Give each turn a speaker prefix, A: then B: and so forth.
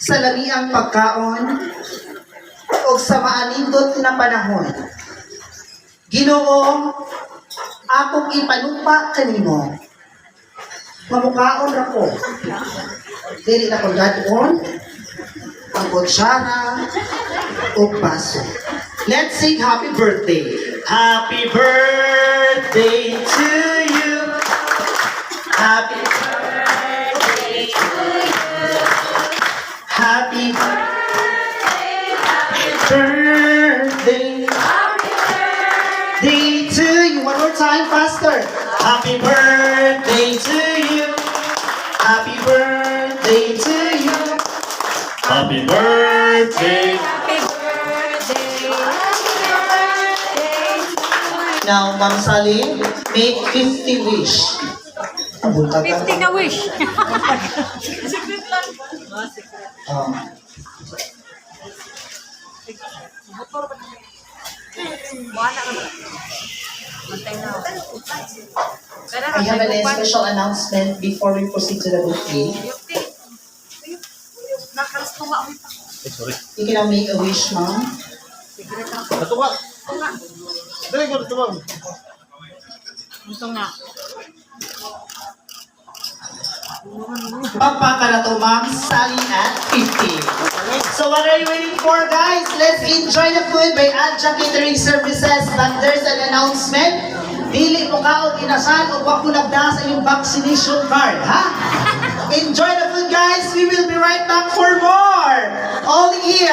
A: sa lamiang pagkaon o sa maanindot na panahon. Ginoo, akong ipanumpa kanimo. Mamukaon ra ko. Dili na ko gadon, ang kutsara o baso. Let's sing happy birthday. Happy birthday to you. Happy birthday to you. Happy birthday, happy birthday. Happy birthday to you. One more time, faster. Happy birthday to you. Happy birthday to you.
B: Happy birthday.
C: Happy birthday. Happy birthday.
A: Now, Ma'am Salim, make 50 wish. Abot ka
C: 50 na wish.
A: Um, I have a special announcement before we proceed to the buffet.
B: Sorry.
A: You can now make a wish, Ma'am.
B: Ito ka. Dali ko ito ba?
C: Gusto nga.
A: Pagpaka na to, Ma'am Sally at 50. So what are you waiting for, guys? Let's enjoy the food by Adja Catering Services. But there's an announcement. Dili mo ka o inasal o wag mo nagda sa iyong vaccination card, ha? Enjoy the food, guys. We will be right back for more. All here.